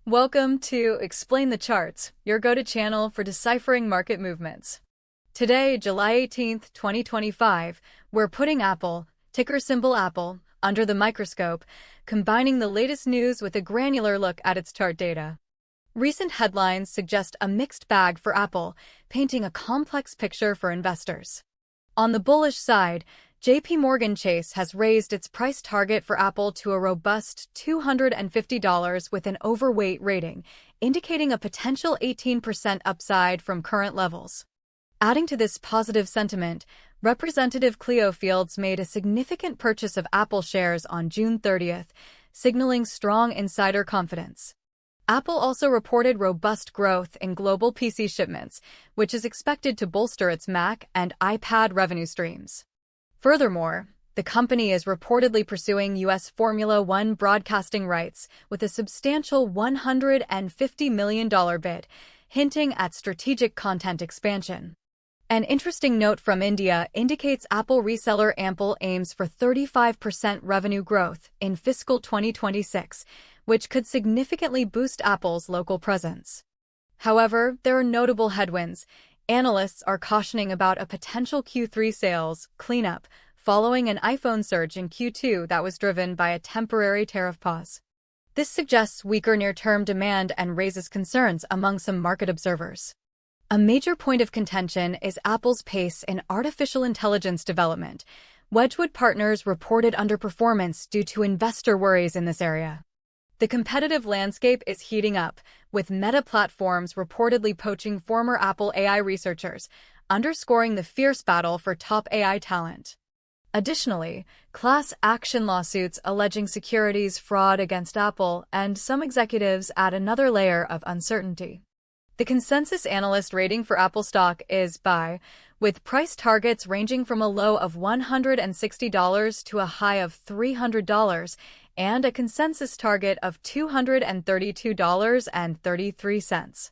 Welcome to Explain the Charts, your go-to channel for deciphering market movements. Today, July 18th, 2025, we're putting Apple, ticker symbol Apple, under the microscope, combining the latest news with a granular look at its chart data. Recent headlines suggest a mixed bag for Apple, painting a complex picture for investors. On the bullish side, JP Chase has raised its price target for Apple to a robust $250 with an overweight rating, indicating a potential 18% upside from current levels. Adding to this positive sentiment, Representative Cleo Fields made a significant purchase of Apple shares on June 30th, signaling strong insider confidence. Apple also reported robust growth in global PC shipments, which is expected to bolster its Mac and iPad revenue streams. Furthermore, the company is reportedly pursuing U.S. Formula One broadcasting rights with a substantial $150 million bid, hinting at strategic content expansion. An interesting note from India indicates Apple reseller Ample aims for 35% revenue growth in fiscal 2026, which could significantly boost Apple's local presence. However, there are notable headwinds. Analysts are cautioning about a potential Q3 sales cleanup following an iPhone surge in Q2 that was driven by a temporary tariff pause. This suggests weaker near-term demand and raises concerns among some market observers. A major point of contention is Apple's pace in artificial intelligence development. Wedgwood Partners reported underperformance due to investor worries in this area. The competitive landscape is heating up, with Meta Platforms reportedly poaching former Apple AI researchers, underscoring the fierce battle for top AI talent. Additionally, class action lawsuits alleging securities fraud against Apple and some executives add another layer of uncertainty. The consensus analyst rating for Apple stock is buy, with price targets ranging from a low of $160 to a high of $300, and a consensus target of $232.33.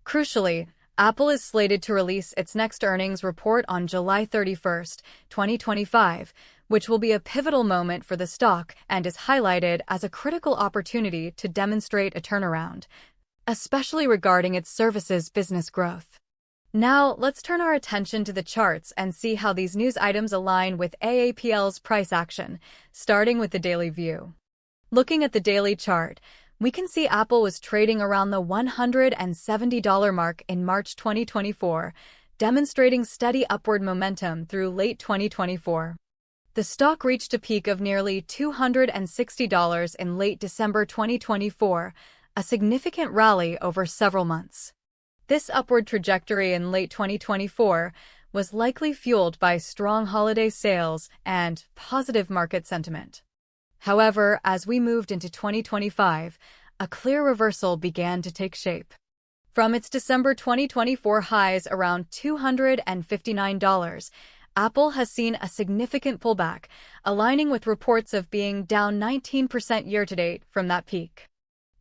Crucially, Apple is slated to release its next earnings report on July 31st, 2025, which will be a pivotal moment for the stock and is highlighted as a critical opportunity to demonstrate a turnaround, especially regarding its services business growth. Now, let's turn our attention to the charts and see how these news items align with AAPL's price action, starting with the daily view. Looking at the daily chart, we can see Apple was trading around the $170 mark in March 2024, demonstrating steady upward momentum through late 2024. The stock reached a peak of nearly $260 in late December 2024, a significant rally over several months. This upward trajectory in late 2024 was likely fueled by strong holiday sales and positive market sentiment. However, as we moved into 2025, a clear reversal began to take shape. From its December 2024 highs around $259, Apple has seen a significant pullback, aligning with reports of being down 19% year-to-date from that peak.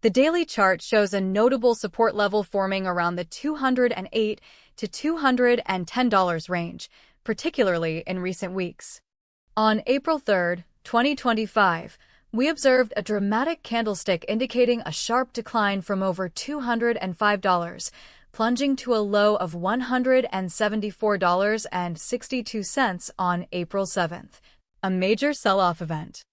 The daily chart shows a notable support level forming around the $208 to $210 range, particularly in recent weeks. On April 3, 2025, we observed a dramatic candlestick indicating a sharp decline from over $205, plunging to a low of $174.62 on April 7th, a major sell-off event.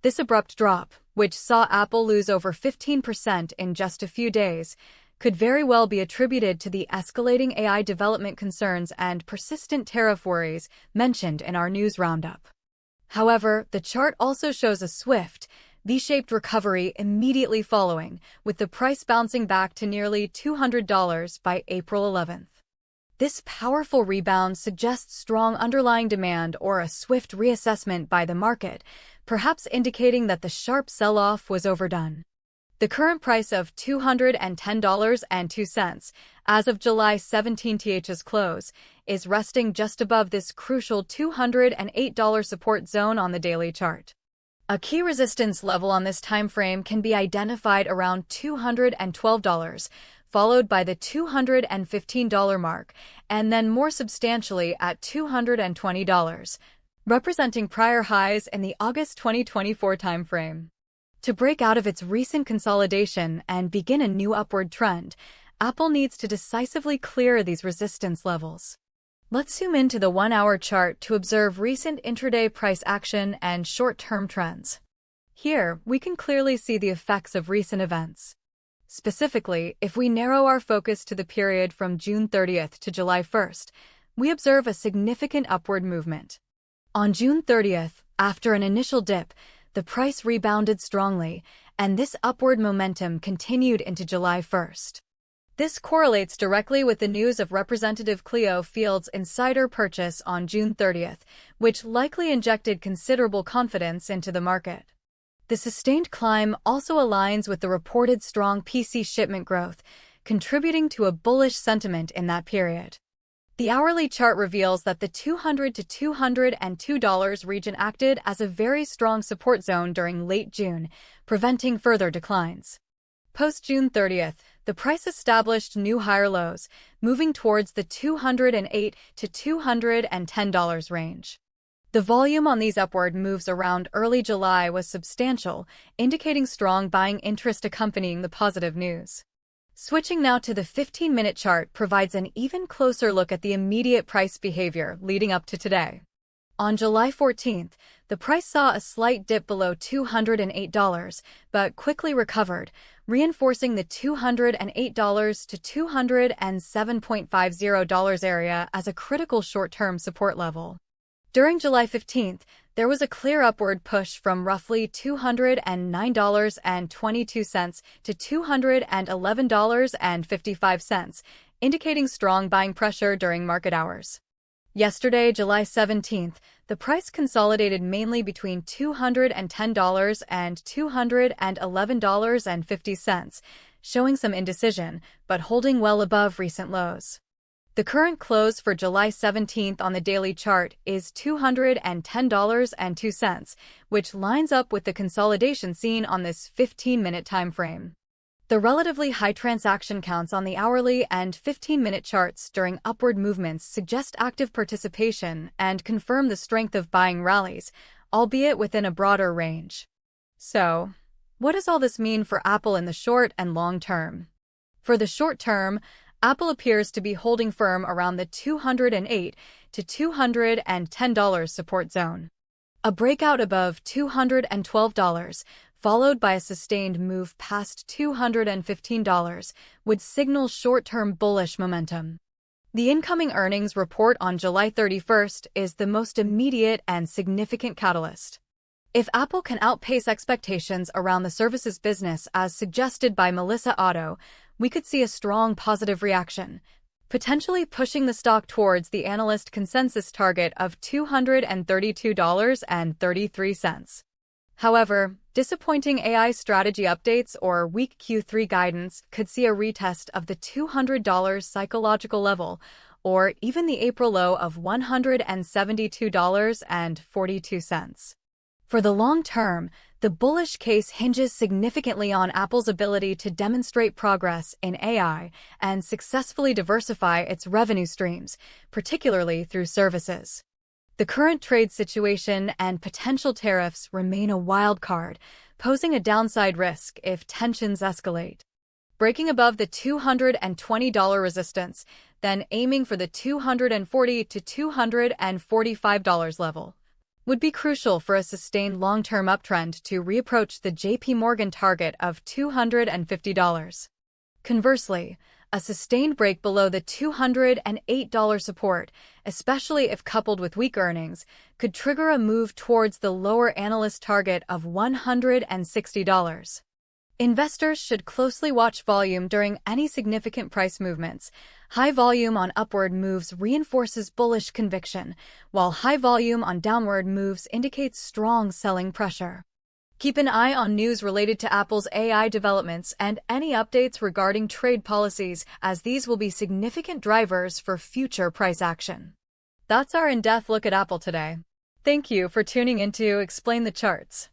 This abrupt drop, which saw Apple lose over 15% in just a few days, could very well be attributed to the escalating AI development concerns and persistent tariff worries mentioned in our news roundup. However, the chart also shows a swift, V-shaped recovery immediately following, with the price bouncing back to nearly $200 by April 11th. This powerful rebound suggests strong underlying demand or a swift reassessment by the market, perhaps indicating that the sharp sell-off was overdone. The current price of $210.02, as of July 17th's close, is resting just above this crucial $208 support zone on the daily chart. A key resistance level on this time frame can be identified around $212, followed by the $215 mark, and then more substantially at $220, representing prior highs in the August 2024 timeframe. To break out of its recent consolidation and begin a new upward trend, Apple needs to decisively clear these resistance levels. Let's zoom into the 1-hour chart to observe recent intraday price action and short-term trends. Here, we can clearly see the effects of recent events. Specifically, if we narrow our focus to the period from June 30th to July 1st, we observe a significant upward movement. On June 30th, after an initial dip, the price rebounded strongly, and this upward momentum continued into July 1st. This correlates directly with the news of Representative Cleo Field's insider purchase on June 30th, which likely injected considerable confidence into the market. The sustained climb also aligns with the reported strong PC shipment growth, contributing to a bullish sentiment in that period. The hourly chart reveals that the $200 to $202 region acted as a very strong support zone during late June, preventing further declines. Post-June 30th, the price established new higher lows, moving towards the $208 to $210 range. The volume on these upward moves around early July was substantial, indicating strong buying interest accompanying the positive news. Switching now to the 15-minute chart provides an even closer look at the immediate price behavior leading up to today. On July 14th, the price saw a slight dip below $208, but quickly recovered, reinforcing the $208 to $207.50 area as a critical short-term support level. During July 15th, there was a clear upward push from roughly $209.22 to $211.55, indicating strong buying pressure during market hours. Yesterday, July 17th, the price consolidated mainly between $210 and $211.50, showing some indecision, but holding well above recent lows. The current close for July 17th on the daily chart is $210.02, which lines up with the consolidation seen on this 15-minute time frame. The relatively high transaction counts on the hourly and 15-minute charts during upward movements suggest active participation and confirm the strength of buying rallies, albeit within a broader range. So, what does all this mean for Apple in the short and long term? For the short term, Apple appears to be holding firm around the $208 to $210 support zone. A breakout above $212, followed by a sustained move past $215, would signal short-term bullish momentum. The incoming earnings report on July 31st is the most immediate and significant catalyst. If Apple can outpace expectations around the services business as suggested by Melissa Otto, we could see a strong positive reaction, potentially pushing the stock towards the analyst consensus target of $232.33. However, disappointing AI strategy updates or weak Q3 guidance could see a retest of the $200 psychological level, or even the April low of $172.42. For the long term, the bullish case hinges significantly on Apple's ability to demonstrate progress in AI and successfully diversify its revenue streams, particularly through services. The current trade situation and potential tariffs remain a wild card, posing a downside risk if tensions escalate. Breaking above the $220 resistance, then aiming for the $240 to $245 level, would be crucial for a sustained long-term uptrend to reapproach the JP Morgan target of $250. Conversely, a sustained break below the $208 support, especially if coupled with weak earnings, could trigger a move towards the lower analyst target of $160. Investors should closely watch volume during any significant price movements. High volume on upward moves reinforces bullish conviction, while high volume on downward moves indicates strong selling pressure. Keep an eye on news related to Apple's AI developments and any updates regarding trade policies, as these will be significant drivers for future price action. That's our in-depth look at Apple today. Thank you for tuning in to Explain the Charts.